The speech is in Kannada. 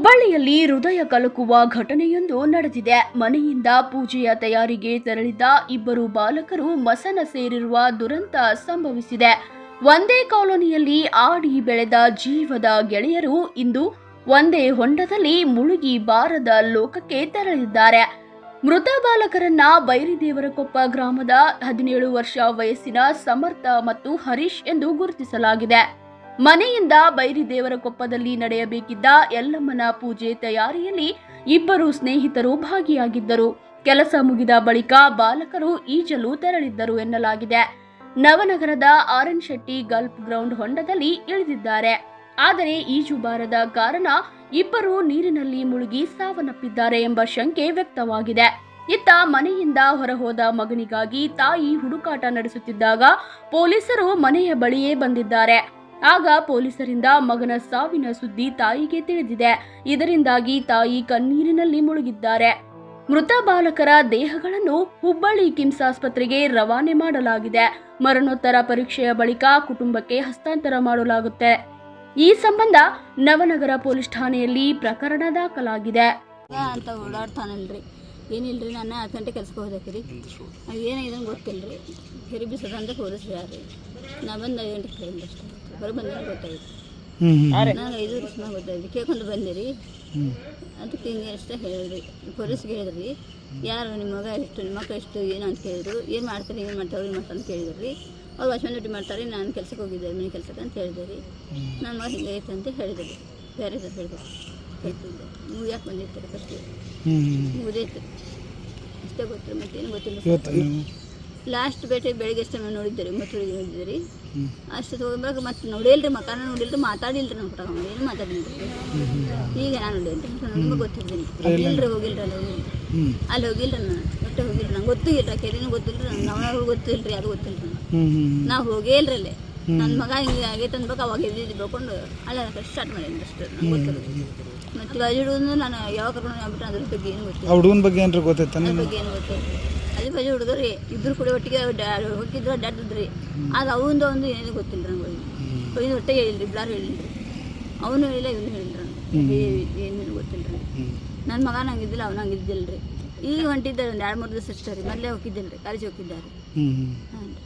ಹುಬ್ಬಳ್ಳಿಯಲ್ಲಿ ಹೃದಯ ಕಲಕುವ ಘಟನೆಯೊಂದು ನಡೆದಿದೆ. ಮನೆಯಿಂದ ಪೂಜೆಯ ತಯಾರಿಗೆ ತೆರಳಿದ್ದ ಇಬ್ಬರು ಬಾಲಕರು ಮಸನ ಸೇರಿರುವ ದುರಂತ ಸಂಭವಿಸಿದೆ. ಒಂದೇ ಕಾಲೋನಿಯಲ್ಲಿ ಆಡಿ ಬೆಳೆದ ಜೀವದ ಗೆಳೆಯರು ಇಂದು ಒಂದೇ ಹೊಂಡದಲ್ಲಿ ಮುಳುಗಿ ಬಾರದ ಲೋಕಕ್ಕೆ ತೆರಳಿದ್ದಾರೆ. ಮೃತ ಬಾಲಕರನ್ನ ಬೈರಿದೇವರಕೊಪ್ಪ ಗ್ರಾಮದ 17 ವರ್ಷ ವಯಸ್ಸಿನ ಸಮರ್ಥ ಮತ್ತು ಹರೀಶ್ ಎಂದು ಗುರುತಿಸಲಾಗಿದೆ. ಮನೆಯಿಂದ ಬೈರಿದೇವರಕೊಪ್ಪದಲ್ಲಿ ನಡೆಯಬೇಕಿದ್ದ ಯಲ್ಲಮ್ಮನ ಪೂಜೆ ತಯಾರಿಯಲ್ಲಿ ಇಬ್ಬರು ಸ್ನೇಹಿತರು ಭಾಗಿಯಾಗಿದ್ದರು. ಕೆಲಸ ಮುಗಿದ ಬಳಿಕ ಬಾಲಕರು ಈಜಲು ತೆರಳಿದ್ದರು ಎನ್ನಲಾಗಿದೆ. ನವನಗರದ ಆರ್ಎನ್ ಶೆಟ್ಟಿ ಗಲ್ಫ್ ಗ್ರೌಂಡ್ ಹೊಂಡದಲ್ಲಿ ಇಳಿದಿದ್ದಾರೆ. ಆದರೆ ಈಜು ಬಾರದ ಕಾರಣ ಇಬ್ಬರು ನೀರಿನಲ್ಲಿ ಮುಳುಗಿ ಸಾವನ್ನಪ್ಪಿದ್ದಾರೆ ಎಂಬ ಶಂಕೆ ವ್ಯಕ್ತವಾಗಿದೆ. ಇತ್ತ ಮನೆಯಿಂದ ಹೊರಹೋದ ಮಗನಿಗಾಗಿ ತಾಯಿ ಹುಡುಕಾಟ ನಡೆಸುತ್ತಿದ್ದಾಗ ಪೊಲೀಸರು ಮನೆಯ ಬಳಿಯೇ ಬಂದಿದ್ದಾರೆ. ಆಗ ಪೊಲೀಸರಿಂದ ಮಗನ ಸಾವಿನ ಸುದ್ದಿ ತಾಯಿಗೆ ತಿಳಿದಿದೆ. ಇದರಿಂದಾಗಿ ತಾಯಿ ಕಣ್ಣೀರಿನಲ್ಲಿ ಮುಳುಗಿದ್ದಾರೆ. ಮೃತ ಬಾಲಕರ ದೇಹಗಳನ್ನು ಹುಬ್ಬಳ್ಳಿ ಕಿಮ್ಸ್ ಆಸ್ಪತ್ರೆಗೆ ರವಾನೆ ಮಾಡಲಾಗಿದೆ. ಮರಣೋತ್ತರ ಪರೀಕ್ಷೆಯ ಬಳಿಕ ಕುಟುಂಬಕ್ಕೆ ಹಸ್ತಾಂತರ ಮಾಡಲಾಗುತ್ತೆ. ಈ ಸಂಬಂಧ ನವನಗರ ಪೊಲೀಸ್ ಠಾಣೆಯಲ್ಲಿ ಪ್ರಕರಣ ದಾಖಲಾಗಿದೆ. ಅಂತ ಓಡಾಡ್ತಾನಲ್ರಿ, ಏನಿಲ್ರಿ, ನಾನು 10 ಗಂಟೆ ಕೆಲ್ಸಕ್ಕೆ ಹೋದಕ್ರಿ, ಏನಾಗಿದೆ ಗೊತ್ತಿಲ್ಲರಿ, ಕೆರಿ ಬಿಸೋದಂತ ತೋರಿಸ್ರಿ. ನಾ ಬಂದು 5 ಗಂಟೆಗೆ ಕೇಳಿದ್ರಿ ಅಷ್ಟೇ, ಬರೋ ಬಂದ ಗೊತ್ತಾಯ್ತು. ನನಗೆ 5 ವರ್ಷ ಗೊತ್ತಾಯ್ತು, ಕೇಳ್ಕೊಂಡು ಬಂದಿರಿ. ಅದಕ್ಕೆ ಹಿಂಗೆ ಅಷ್ಟೇ ಹೇಳಿದ್ರಿ, ಪೊಲೀಸ್ಗೆ ಹೇಳಿದ್ರಿ, ಯಾರು ನಿಮ್ಮ ಮಗ ಎಷ್ಟು, ನಿಮ್ಮ ಮಕ್ಕಳು ಎಷ್ಟು, ಏನು ಅಂತ ಕೇಳಿದ್ರು. ಏನು ಮಾಡ್ತಾರೆ, ಏನು ಮಾಡ್ತಾರೆ, ಅವ್ರು ಮಾಡ್ತಾರೆ ಅಂತ ಕೇಳಿದ್ರಿ. ಅವ್ರು ವಾಚ್ಮನ್ ಡ್ಯೂಟಿ ಮಾಡ್ತಾರೆ, ನಾನು ಕೆಲಸಕ್ಕೆ ಹೋಗಿದ್ದೆ, ಮನೆ ಕೆಲಸಕ್ಕೆ ಅಂತ ಹೇಳಿದ್ರಿ. ನನ್ನ ಮಗ ಹಿಂಗೆ ಐತೆ ಅಂತ ಹೇಳಿದ್ರಿ. ಬೇರೆ ಹೇಳಿದೆ ಹೇಳ್ತಿದ್ದೆ, ನೀವು ಯಾಕೆ ಬಂದಿರ್ತಾರೆ ಫಸ್ಟ್ ಮುಗಿದೈತೆ ಅಷ್ಟೇ ಗೊತ್ತಿಲ್ಲ, ಮತ್ತೇನು ಗೊತ್ತಿಲ್ಲ. ಲಾಸ್ಟ್ ಬೇಟೆ ಬೆಳಗ್ಗೆ ಅಷ್ಟು ನೋಡಿದ್ದೀರಿ, ಮತ್ತೆ ನೋಡಿದ್ದೀರಿ ಅಷ್ಟು ತೊಗೊಂಬಾಗ ಮತ್ತೆ ನೋಡಿಲ್ರಿ, ಮಕಾನ ನೋಡಿಲ್ರಿ, ಮಾತಾಡಿಲ್ರಿ. ನಮ್ಮ ಪುಟ್ಟ ಏನು ಮಾತಾಡಿಲ್ರಿ. ಈಗ ನಾನು ನೋಡಿಲ್ರಿ, ನಿಮಗೆ ಗೊತ್ತಿದ್ದೀನಿ. ಇಲ್ರಿ, ಹೋಗಿಲ್ರಿ, ಅಲ್ಲಿ ಹೋಗಿಲ್ರಿ, ನಾನು ಒಟ್ಟೆ ಹೋಗಿಲ್ರಿ. ನಂಗೆ ಗೊತ್ತಿಲ್ಲ, ಕೆರಿನೂ ಗೊತ್ತಿಲ್ರಿ, ನಮ್ಮವ್ರು ಗೊತ್ತಿಲ್ರಿ, ಅದು ಗೊತ್ತಿಲ್ರಿ. ನಾವು ಹೋಗೇ ಇಲ್ರಿ ಅಲ್ಲಿ. ನನ್ನ ಮಗ ಹಿಂಗೆ ಆಗೈತೆ ಅನ್ಬೇಕು, ಅವಾಗ ಎದ್ದು ಬೆಳ್ಕೊಂಡು ಅಲ್ಲ ಸ್ಟಾರ್ಟ್ ಮಾಡೀನಿ ಅಷ್ಟು ನಂಗೆ ಗೊತ್ತಿಲ್ಲ. ಮತ್ತು ಹಿಡಿದು ನಾನು ಯಾವಾಗ ಕರ್ಕೊಂಡು ಆಗ್ಬಿಟ್ಟು ಅದ್ರ ಬಗ್ಗೆ ಏನು ಗೊತ್ತಿಲ್ಲ. ಹುಡುಗನ ಬಗ್ಗೆ ಏನಾರು ಗೊತ್ತೈತೆ? ಅದ್ರ ಬಗ್ಗೆ ಏನು ಗೊತ್ತಿಲ್ಲ. ಅಲ್ಲಿ ಬಜೆ ಹುಡುಗರಿ ಇಬ್ಬರು ಕೂಡ ಒಟ್ಟಿಗೆ ಹೋಗಿದ್ರು, ಅಡ್ಡಾಡ್ತಿದ್ರಿ. ಆಗ ಅವಂದು ಒಂದು ಏನೂ ಗೊತ್ತಿಲ್ಲ ನಂಗೆ. ಇದು ಒಟ್ಟಿಗೆ ಹೇಳಿಲ್ರಿ, ಬ್ಲಾರು ಹೇಳಿಲ್ರಿ, ಅವನು ಹೇಳಿಲ್ಲ, ಇವನು ಹೇಳಿಲ್ರಿ. ನನಗೆ ಏನೇನು ಗೊತ್ತಿಲ್ಲ ರೀ. ನನ್ನ ಮಗ ನಂಗಿದ್ದಿಲ್ಲ, ಅವ್ನು ಹಂಗಿದ್ದಿಲ್ಲ ರೀ. ಈಗ ಹೊಂಟಿದ್ದಾರೆ, ಒಂದು 2-3 ದಿವಸ ಅಷ್ಟೇ ರೀ. ಮೊದಲೇ ಹೋಗಿದ್ದಿಲ್ಲ ರೀ, ಕಾಲೇಜ್ ಹೋಗಿದ್ದಾರೆ. ಹಾಂ ರೀ.